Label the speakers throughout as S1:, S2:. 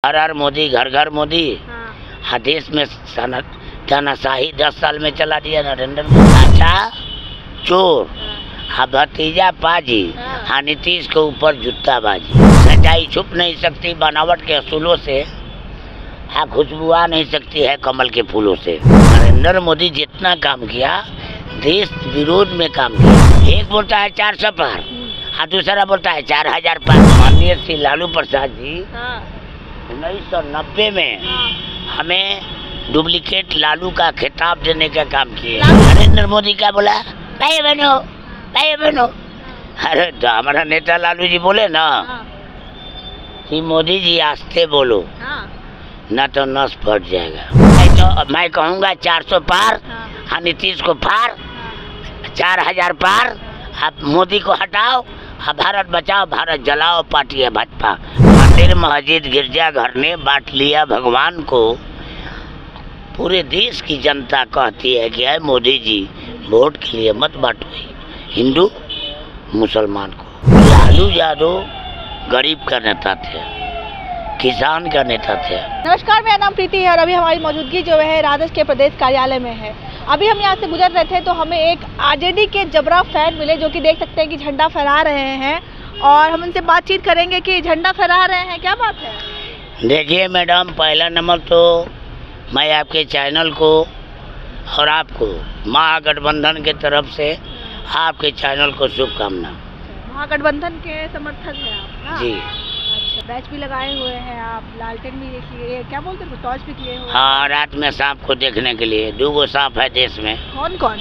S1: हर हर मोदी घर घर मोदी।
S2: हाँ।
S1: देश में तानाशाही 10 साल में चला दिया नरेंद्र मोदी। चाचा चोर, हाँ भतीजा पाजी, हाँ नीतीश के ऊपर जुत्ताबाजी। सच्चाई छुप नहीं सकती बनावट के असूलों से, हाँ खुशबू आ नहीं सकती है कमल के फूलों से। नरेंद्र मोदी जितना काम किया देश विरोध में काम किया। एक बोलता है 400 पार, हाँ दूसरा बोलता है 4000 पार। माननीय श्री लालू प्रसाद जी 1990 में हमें डुप्लीकेट लालू का खिताब देने का काम किया। नरेंद्र मोदी क्या बोला, भाई बहनो भाई बहनो। अरे तो हमारा नेता लालू जी बोले ना कि मोदी जी आस्ते बोलो न तो नस फट जाएगा। तो मैं कहूँगा 400 पार, हाँ नीतीश को पार, 4000 पार। आप मोदी को हटाओ, हाँ भारत बचाओ भारत जलाओ पार्टी है भाजपा। मंदिर मस्जिद गिरजाघर ने बांट लिया भगवान को। पूरे देश की जनता कहती है कि है मोदी जी वोट के लिए मत बांटो हिंदू मुसलमान को। लालू यादव गरीब का नेता थे, किसान का नेता थे।
S2: नमस्कार, मेरा नाम प्रीति है और अभी हमारी मौजूदगी जो है राजद के प्रदेश कार्यालय में है। अभी हम यहाँ से गुजर रहे थे तो हमें एक आरजेडी के जबरा फैन मिले जो कि देख सकते हैं कि झंडा फहरा रहे हैं और हम उनसे बातचीत करेंगे कि झंडा फहरा रहे हैं क्या बात है।
S1: देखिए मैडम, पहला नंबर तो मैं आपके चैनल को और आपको महागठबंधन के तरफ से आपके चैनल को शुभकामना।
S2: महागठबंधन के समर्थक हैं आप ना?
S1: जी।
S2: अच्छा, बैच भी लगाए हुए हैं आप, लालटेन भी किए, क्या बोलते हैं टॉर्च भी किए हुए?
S1: हाँ, रात में सांप को देखने के लिए 2 सांप है देश में।
S2: कौन कौन?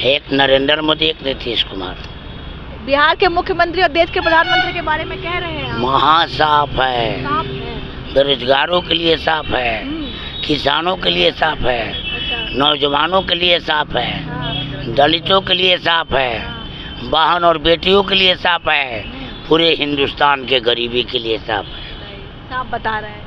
S1: एक नरेंद्र मोदी, एक नीतीश कुमार।
S2: बिहार के मुख्यमंत्री और देश के प्रधानमंत्री के बारे में कह रहे हैं आप।
S1: महासाफ है,
S2: सांप है।
S1: बेरोजगारों के लिए सांप है, किसानों के लिए सांप है,
S2: अच्छा।
S1: नौजवानों के लिए सांप है,
S2: हाँ।
S1: दलितों के लिए सांप है,
S2: हाँ।
S1: बहन और बेटियों के लिए सांप है, पूरे हिंदुस्तान के गरीबी के लिए सांप है।
S2: सांप बता रहे हैं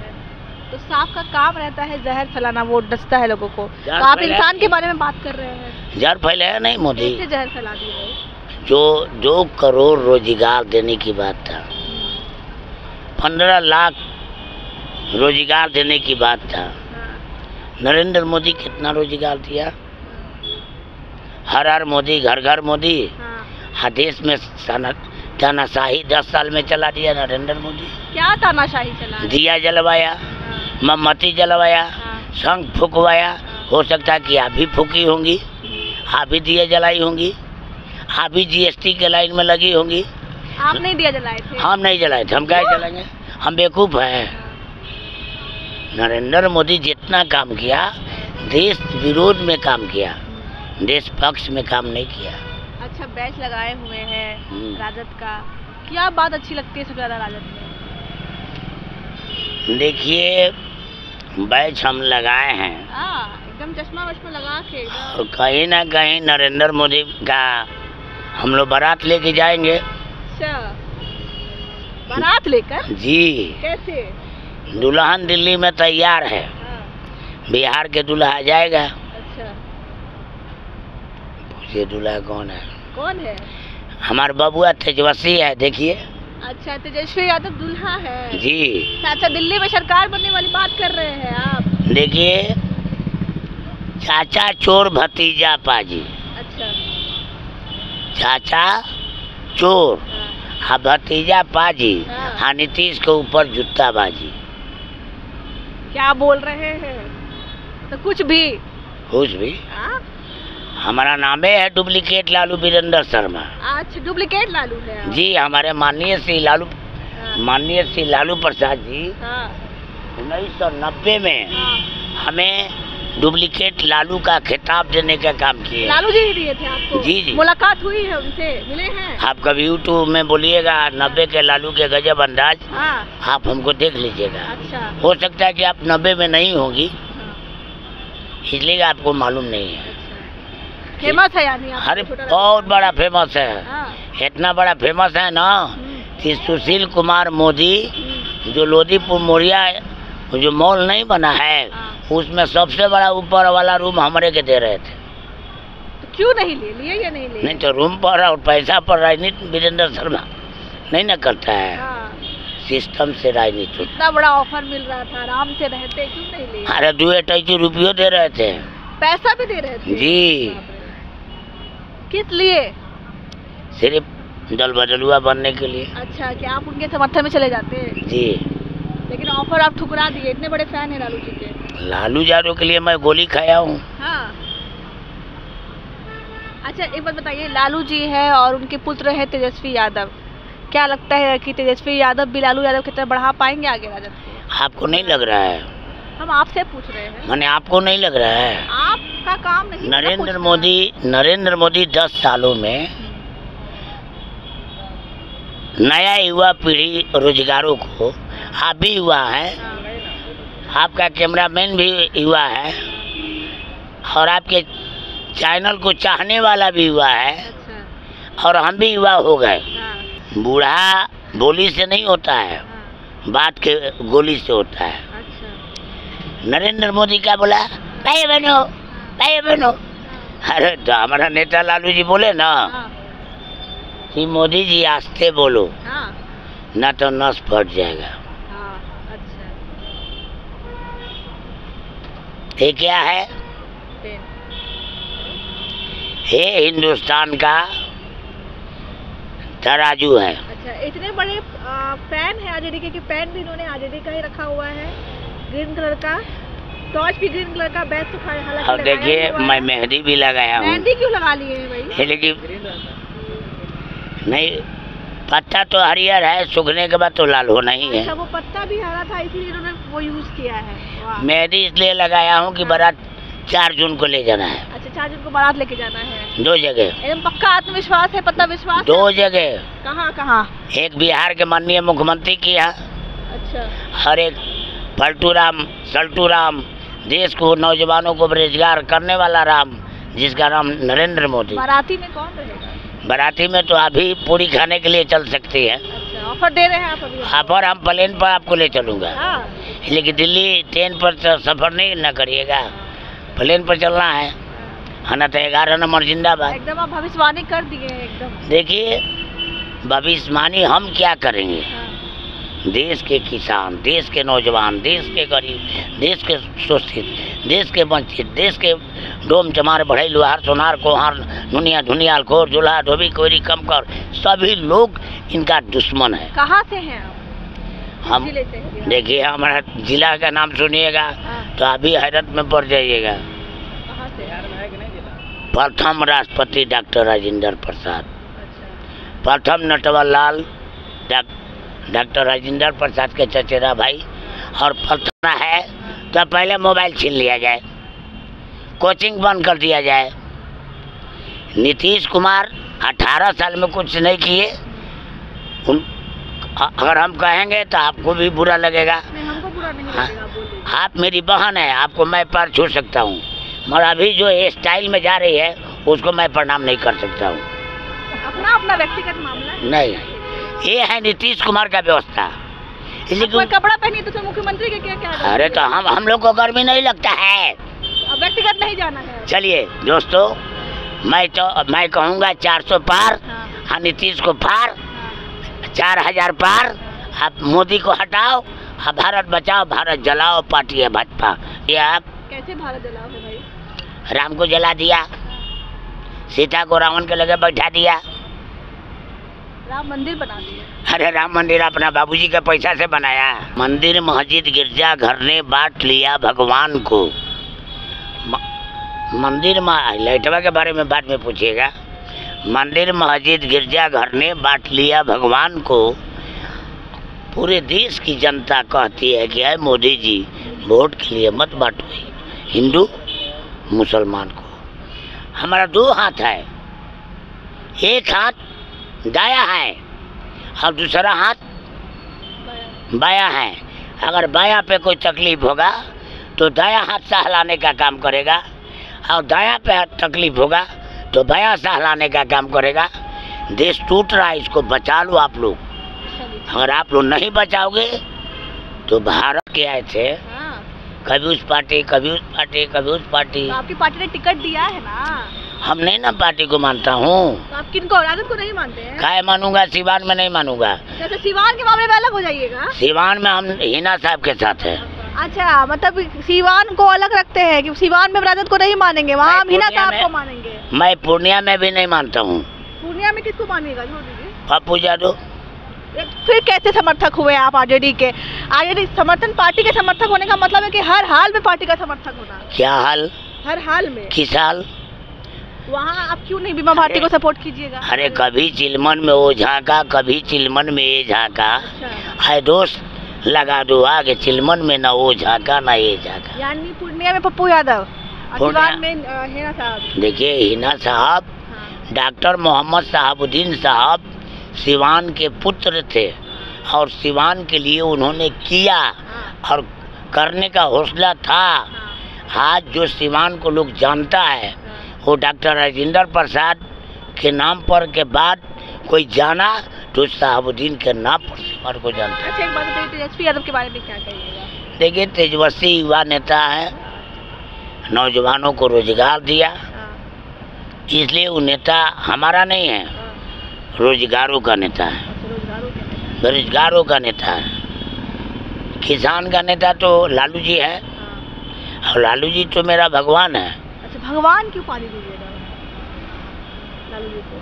S2: तो सांप का काम रहता है जहर फैलाना, वो डसता है लोगों को। तो आप इंसान के बारे में बात कर रहे हैं।
S1: जहर फैलाया नहीं मोदी,
S2: कैसे जहर फैला दिया?
S1: जो 2 करोड़ रोजगार देने की बात था, 15 लाख रोजगार देने की बात था। नरेंद्र मोदी कितना रोजगार दिया? हर हर मोदी घर घर मोदी। हाँ, देश में तानाशाही 10 साल में चला दिया नरेंद्र मोदी।
S2: क्या तानाशाही चला?
S1: दिया जलवाया, मोमबत्ती जलवाया, शंख फूकवाया। हो सकता है कि आप भी फूकी होंगी, आप भी दिया जलाई होंगी, आप भी जीएसटी के लाइन में लगी होंगी।
S2: आप नहीं दिया जलाए थे? हम
S1: नहीं जलाए थे। हम क्या जलाएंगे, हम बेवकूफ़ हैं। नरेंद्र मोदी जितना काम किया देश विरोध में काम किया, देश पक्ष में काम नहीं किया।
S2: अच्छा, बैच लगाए हुए हैं राजद का, क्या बात अच्छी लगती है सबसे ज़्यादा राजद में?
S1: देखिए, बैच हम लगाए हैं
S2: एकदम चश्मा वश्मा लगा के,
S1: और कहीं ना कहीं नरेंद्र मोदी का हम लोग बारात लेके जाएंगे।
S2: अच्छा, बारात लेकर?
S1: जी।
S2: कैसे?
S1: दुल्हन दिल्ली में तैयार है, बिहार के दूल्हा जाएगा।
S2: अच्छा,
S1: पूछिए दूल्हा कौन है?
S2: कौन है? हमारा
S1: बबुआ तेजस्वी है, देखिए।
S2: अच्छा, तेजस्वी यादव दूल्हा है
S1: जी।
S2: अच्छा, दिल्ली में सरकार बनने वाली बात कर रहे हैं आप?
S1: देखिए, चाचा चोर भतीजा पाजी।
S2: अच्छा।
S1: चाचा चोर, हाँ भतीजा पाजी, हाँ नीतीश के ऊपर जुत्ताबाजी।
S2: क्या बोल रहे हैं? तो कुछ भी हमारा
S1: नाम है डुप्लीकेट लालू वीरेंद्र शर्मा।
S2: अच्छा, डुप्लीकेट लालू है
S1: जी। हमारे माननीय श्री लालू प्रसाद जी 1990 में हमें डुप्लीकेट लालू का खिताब देने का काम किया।
S2: लालू जी ही दिए थे आपको?
S1: जी।
S2: मुलाकात हुई है उनसे, मिले हैं? आप
S1: कभी यूट्यूब में बोलिएगा 90 के लालू के गजब अंदाज, आप हमको देख लीजिएगा।
S2: अच्छा।
S1: हो सकता है कि आप 90 में नहीं होंगी, इसलिए आपको मालूम नहीं है।
S2: फेमस है यानी?
S1: अरे बहुत बड़ा फेमस है। इतना बड़ा फेमस है ना कि सुशील कुमार मोदी जो लोधीपुर मोरिया जो मॉल नहीं बना है, उसमें सबसे बड़ा ऊपर वाला रूम हमारे के दे रहे थे।
S2: तो क्यों नहीं ले लिए या नहीं लिए?
S1: नहीं तो रूम पर और पैसा पर राजनीति वीरेंद्र शर्मा नहीं न करता है। सिस्टम से राजनीति।
S2: इतना बड़ा ऑफर मिल रहा था, आराम से रहते, क्यों नहीं लिए?
S1: अरे 2 रुपये दे रहे थे,
S2: पैसा भी दे रहे थे
S1: जी।
S2: किस लिए?
S1: सिर्फ दल बदलुआ बनने के लिए।
S2: अच्छा, कि आप उनके समर्थन में चले जाते हैं
S1: जी।
S2: लेकिन ऑफर आप ठुकरा दिए, इतने बड़े फैन है लालू जी के।
S1: लालू यादव के लिए मैं गोली खाया हूँ।
S2: हाँ। अच्छा, एक बात बताइए, लालू जी है और उनके पुत्र है तेजस्वी यादव, क्या लगता है कि तेजस्वी यादव भी लालू यादव की तरह बढ़ा पाएंगे आगे राजद को?
S1: आपको नहीं लग रहा है?
S2: हम आपसे पूछ रहे हैं।
S1: मैंने आपको नहीं लग रहा है?
S2: आपका काम नहीं।
S1: नरेंद्र मोदी 10 सालों में नया युवा पीढ़ी रोजगारों को, आप भी युवा हैं, आपका कैमरामैन भी युवा है और आपके चैनल को चाहने वाला भी युवा है।
S2: अच्छा।
S1: और हम भी युवा हो गए।
S2: हाँ।
S1: बूढ़ा बोली से नहीं होता है,
S2: हाँ।
S1: बात के गोली से होता है।
S2: अच्छा।
S1: नरेंद्र मोदी क्या बोला? भाई बनो, भाई बनो। अरे तो हमारा नेता लालू जी बोले ना
S2: हाँ।
S1: कि मोदी जी आस्ते बोलो,
S2: हाँ।
S1: ना तो नस फट जाएगा।
S2: हाँ। अच्छा।
S1: ये क्या है?
S2: पेन।
S1: ये हिंदुस्तान का तराजू है।
S2: अच्छा, इतने बड़े फैन है आरजेडी के कि पेन भी इन्होंने आरजेडी का ही रखा हुआ है, ग्रीन कलर का, टॉर्च भी ग्रीन कलर का, बैग तो हालांकि
S1: और देखिए मैं मेहंदी भी लगाया हूँ।
S2: मेहंदी क्यों लगा लिए हैं भाई?
S1: लेकिन नहीं, पत्ता तो हरियर है, सूखने के बाद तो लाल होना ही है।
S2: अच्छा, वो पत्ता भी हरा था इसीलिए इन्होंने वो यूज किया है। वाह।
S1: मेहंदी इसलिए लगाया हूँ कि बारात 4 जून को ले जाना है।
S2: अच्छा, 4 जून को बारात लेके जाना है।
S1: 2 जगह।
S2: एकदम पक्का आत्मविश्वास है, पक्का विश्वास
S1: 2 जगह।
S2: कहाँ कहाँ?
S1: एक बिहार के माननीय मुख्यमंत्री की यहाँ,
S2: अच्छा।
S1: और एक पलटू राम सल्टू राम, देश को नौजवानों को बेरोजगार करने वाला राम, जिसका नाम नरेंद्र मोदी।
S2: बाराती में कौन रहेगा?
S1: बाराती में तो अभी पूरी खाने के लिए चल सकती है।
S2: अच्छा, ऑफर दे रहे हैं आप अभी?
S1: हाँ, पर हम प्लेन पर आपको ले चलूँगा।
S2: हाँ।
S1: लेकिन दिल्ली ट्रेन पर तो सफर नहीं न करिएगा, प्लेन पर चलना है। हाँ, तो 11 नंबर जिंदाबाद।
S2: एकदम आप भविष्यवाणी कर दिए हैं एकदम।
S1: देखिए, भविष्यवाणी हम क्या करेंगे?
S2: हाँ।
S1: देश के किसान, देश के नौजवान, देश के गरीब, देश के शोषित, देश के वंचित, देश के डोम चमार बढ़ई लोहार सोनार कोहार नुनिया धुनियाल खोर जुल्हा धोबी कोयरी कमकर, सभी लोग इनका दुश्मन है।
S2: कहाँ से हैं आप?
S1: हम
S2: जिले से हैं?
S1: देखिए, हमारा जिला का नाम सुनिएगा
S2: हाँ।
S1: तो अभी हैरत में पड़ जाइएगा।
S2: कहाँ से?
S1: प्रथम राष्ट्रपति डॉक्टर राजेंद्र प्रसाद,
S2: अच्छा।
S1: प्रथम नटवरलाल डॉक्टर राजेंद्र प्रसाद के चचेरा भाई। और प्रथम है तो पहले मोबाइल छीन लिया जाए, कोचिंग बंद कर दिया जाए। नीतीश कुमार 18 साल में कुछ नहीं किए। अगर हम कहेंगे तो आपको भी बुरा लगेगा।
S2: नहीं, हमको बुरा नहीं लगेगा, आप बोलिए।
S1: आप मेरी बहन है, आपको मैं पैर छू सकता हूँ, मगर अभी जो ये स्टाइल में जा रही है उसको मैं प्रणाम नहीं कर सकता हूँ।
S2: अपना अपना व्यक्तिगत मामला है।
S1: नहीं, ये है नीतीश कुमार का व्यवस्था।
S2: कोई कपड़ा पहनी तो मुख्यमंत्री के क्या?
S1: अरे तो हम लोग को गर्मी नहीं लगता है?
S2: अब व्यक्तिगत नहीं जाना है।
S1: चलिए दोस्तों, मैं कहूँगा 400 पार।
S2: हाँ।
S1: हाँ, नीतीश को पार।
S2: हाँ।
S1: 4000 पार। आप मोदी को हटाओ, हाँ, भारत बचाओ भारत जलाओ पार्टी है भाजपा। ये आप
S2: कैसे भारत जलाओ है भाई?
S1: राम को जला दिया, सीता को रावण के लगे बैठा दिया,
S2: राम मंदिर बना दिया।
S1: अरे राम मंदिर अपना बाबूजी के पैसा से बनाया। मंदिर मस्जिद गिरजा घर ने बांट लिया भगवान को। मंदिर लाइटवा के बारे में बाद में पूछिएगा। मंदिर मस्जिद गिरजा घर ने बांट लिया भगवान को। पूरे देश की जनता कहती है कि मोदी जी वोट के लिए मत बांटो हिंदू मुसलमान को। हमारा 2 हाथ है, एक हाथ दाया है और दूसरा हाथ बाया है। अगर बाया पे कोई तकलीफ होगा तो दाया हाथ सहलाने का काम करेगा, और दाया पे तकलीफ होगा तो बाया सहलाने का काम करेगा। देश टूट रहा है, इसको बचा लो आप लोग। अगर आप लोग नहीं बचाओगे तो भारत के आए थे, कभी उस पार्टी कभी उस पार्टी कभी उस पार्टी।
S2: तो आपकी पार्टी ने टिकट दिया है ना?
S1: हम नहीं ना पार्टी को मानता हूँ।
S2: तो आप किनको, राजद को नहीं मानते हैं?
S1: काय मानूंगा, सिवान में नहीं मानूंगा।
S2: जैसे सिवान के मामले में अलग हो जाइएगा।
S1: सिवान में हम हिना साहब के साथ है।
S2: अच्छा, मतलब सिवान को अलग रखते हैं कि सिवान में राजद को नहीं मानेंगे, वहाँ हम हिना साहब को मानेंगे।
S1: मैं पूर्णिया में भी नहीं मानता हूँ।
S2: पूर्णिया में किसको मानिएगा? छोड़ दीजिए।
S1: पप्पू यादव।
S2: फिर कैसे समर्थक हुए आप आरजेडी के? आरजेडी समर्थन, पार्टी के समर्थक होने का मतलब है कि हर हाल में पार्टी का समर्थक होना।
S1: क्या हाल?
S2: हर हाल में।
S1: किस हाल?
S2: वहाँ आप क्यों नहीं बीमा भारती को सपोर्ट कीजिएगा?
S1: अरे कभी चिलमन में वो झांका, कभी चिलमन में ये झांका। है दोस्त लगा दो आगे, चिलमन में ना वो झांका ना ये झांका।
S2: यानी पूर्णिया में पप्पू यादव, सिवान में हिना साहब।
S1: देखिए हिना साहब, डॉक्टर मोहम्मद साहबुद्दीन साहब सिवान के पुत्र थे और सिवान के लिए उन्होंने किया और करने का हौसला था। आज जो सिवान को लोग जानता है वो डॉक्टर राजेंद्र प्रसाद के नाम पर के बाद कोई जाना तो साहबुद्दीन के नाम पर सिवान को जानता है।
S2: अच्छा, एक बात बताइए, तेजस्वी यादव के बारे में क्या कहिएगा?
S1: देखिए तेजस्वी युवा नेता है, नौजवानों को रोजगार दिया, इसलिए वो नेता हमारा नहीं है, रोजगारों का नेता है, बेरोजगारों का नेता है। किसान का नेता तो लालू जी है और लालू जी तो मेरा भगवान है।
S2: अच्छा, भगवान क्यों पानी दीजिएगा लालू जी को?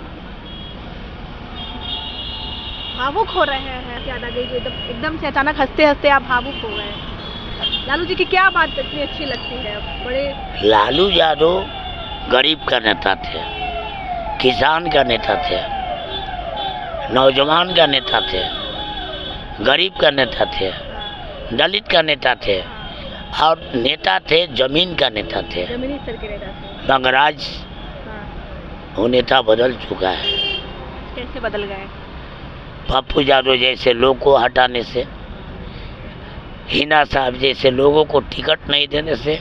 S2: भावुक हो रहे हैं क्या दादाजी? एकदम से अचानक हंसते हंसते आप भावुक हो गए। लालू जी की क्या बात इतनी अच्छी लगती है? बड़े
S1: लालू यादव गरीब का नेता थे, किसान का नेता थे, नौजवान का नेता थे, गरीब का नेता थे, दलित का नेता थे और नेता थे जमीन का नेता थे,
S2: जमीनी स्तर के नेता थे।
S1: मगर आज वो नेता बदल चुका है।
S2: कैसे बदल गए?
S1: पप्पू यादव जैसे लोग को हटाने से, हिना साहब जैसे लोगों को टिकट नहीं देने से,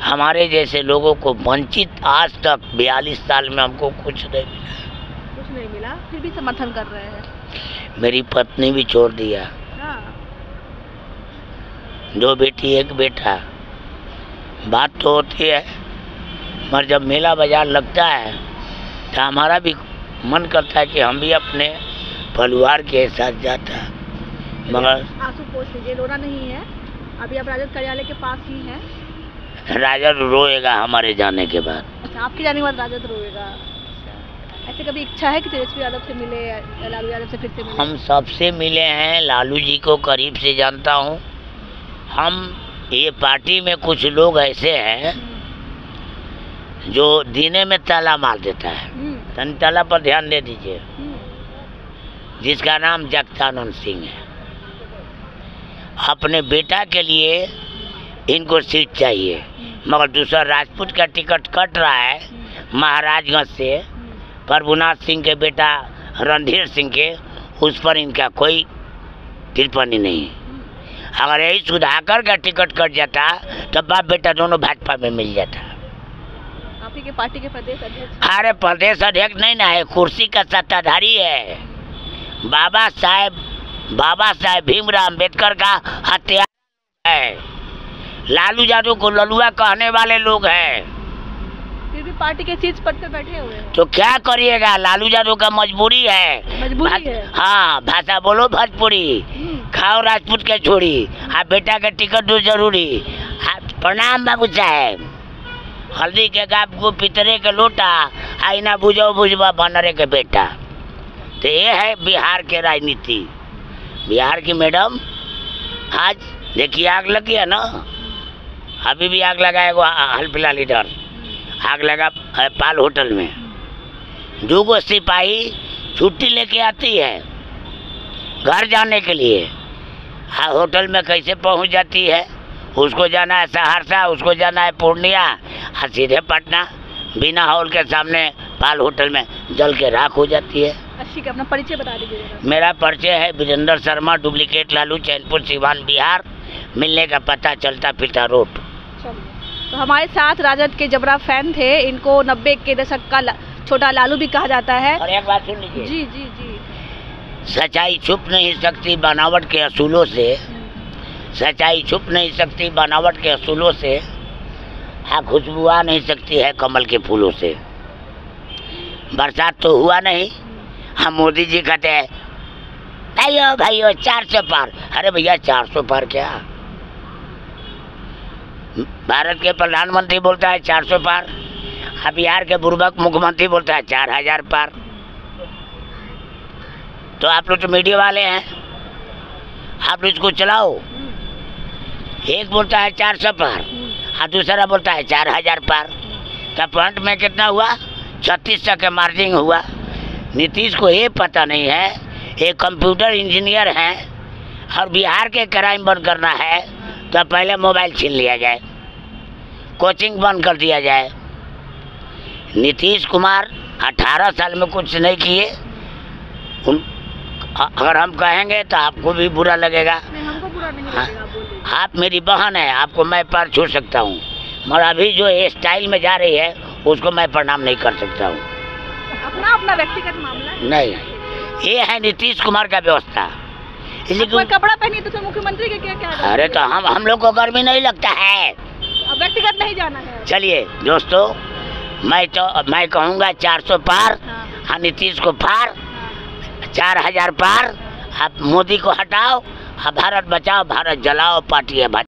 S1: हमारे जैसे लोगों को वंचित आज तक 42 साल में हमको कुछ नहीं मिला।
S2: कुछ नहीं मिला, फिर भी समर्थन कर रहे हैं।
S1: मेरी पत्नी भी छोड़ दिया।
S2: हाँ।
S1: 2 बेटी 1 बेटा। बात तो होती है, मगर जब मेला बाजार लगता है तो हमारा भी मन करता है कि हम भी अपने परिवार के साथ जाता, मगर
S2: आंसू पोंछ लीजिए, रोना नहीं है। अभी आप राजद कार्यालय के पास ही हैं।
S1: राजद रोएगा हमारे जाने के बाद।
S2: अच्छा, आपके जाने के बाद राजद रोएगा। ऐसे कभी इच्छा है कि तेजस्वी यादव से मिले, लालू यादव से फिर से मिले? हम
S1: सबसे मिले हैं, लालू जी को करीब से जानता हूँ। हम ये पार्टी में कुछ लोग ऐसे हैं जो दीने में ताला मार देता है। तन ताला पर ध्यान दे दीजिए, जिसका नाम जगदानंद सिंह है। अपने बेटा के लिए इनको सीट चाहिए, मगर दूसरा राजपूत का टिकट कट रहा है महाराजगंज से, प्रभुनाथ सिंह के बेटा रणधीर सिंह के, उस पर इनका कोई टिप्पणी नहीं। अगर यही सुधाकर का टिकट कट जाता तो बाप बेटा दोनों भाजपा में मिल जाता।
S2: आप ही के पार्टी के प्रदेश अध्यक्ष?
S1: अरे प्रदेश अध्यक्ष नहीं ना है, कुर्सी का सत्ताधारी है। बाबा साहेब भीमराव अम्बेडकर का हत्या है। लालू यादव को ललुआ कहने वाले लोग हैं,
S2: फिर भी पार्टी के शीर्ष पद पे बैठे हुए हैं।
S1: तो क्या करिएगा, लालू यादव का मजबूरी है।
S2: मजबूरी है।
S1: हाँ, भाषा बोलो भोजपुरी, खाओ राजपूत के छोड़ी, आप बेटा का टिकट दो जरूरी। प्रणाम बाबू साहेब। हल्दी के गाप को पितरे के लोटा, आईना बुझो बुझबा बनरे के बेटा। तो ये है बिहार के राजनीति। बिहार की मैडम, आज देखिए आग लग गया ना, अभी भी आग लगाएगा हाल फिलहाल इधर आग लगा पाल होटल में। 2 सिपाही छुट्टी लेके आती है घर जाने के लिए, होटल में कैसे पहुंच जाती है? उसको जाना है सहरसा, उसको जाना है पूर्णिया, और सीधे पटना बिना हॉल के सामने पाल होटल में जल के राख हो जाती है।
S2: अच्छी, अपना परिचय बता दीजिए।
S1: मेरा परिचय है वीरेंद्र शर्मा, डुप्लीकेट लालू, चैनपुर, सिवान, बिहार। मिलने का पता चलता पिता रोड।
S2: तो हमारे साथ राजद के जबरा फैन थे, इनको 90 के दशक का छोटा लालू भी कहा जाता है।
S1: और एक बात सुन लीजिए।
S2: जी जी जी।
S1: सच्चाई छुप नहीं सकती बनावट के असूलों से, सच्चाई छुप नहीं सकती बनावट के असूलों से। हाँ, खुशबू आ नहीं सकती है कमल के फूलों से। बरसात तो हुआ नहीं। हम मोदी जी कहते हैं भाइयों भाइयों 400 पार। अरे भैया 400 पार क्या? भारत के प्रधानमंत्री बोलता है 400 पार, अब बिहार के बुर्बक मुख्यमंत्री बोलता है 4000 पार। तो आप लोग तो मीडिया वाले हैं, आप लोग इसको चलाओ। एक बोलता है 400 पार और दूसरा बोलता है 4000 पार। तो पॉइंट में कितना हुआ? 3600 का मार्जिन हुआ। नीतीश को ये पता नहीं है, एक कंप्यूटर इंजीनियर हैं और बिहार के क्राइम बंद करना है तो पहले मोबाइल छीन लिया जाए, कोचिंग बंद कर दिया जाए। नीतीश कुमार 18 साल में कुछ नहीं किए। अगर हम कहेंगे तो आपको भी बुरा लगेगा।
S2: नहीं, हमको बुरा नहीं
S1: हाँ,
S2: लगेगा, बोलिए।
S1: आप मेरी बहन है, आपको मैं पैर छू सकता हूँ, मगर अभी जो ये स्टाइल में जा रही है उसको मैं प्रणाम नहीं कर सकता हूँ।
S2: अपना अपना व्यक्तिगत मामला है।
S1: नहीं, ये है नीतीश कुमार का व्यवस्था। इसलिए
S2: कोई कपड़ा पहनी तो फिर मुख्यमंत्री के क्या क्या?
S1: अरे तो हम लोग को गर्मी नहीं लगता है।
S2: अब व्यक्तिगत नहीं जाना है।
S1: चलिए दोस्तों, मैं कहूँगा 400 पार।
S2: हाँ।
S1: हाँ, नीतीश को पार, 4000 पार। आप मोदी को हटाओ, भारत बचाओ, भारत जलाओ, पार्टी है।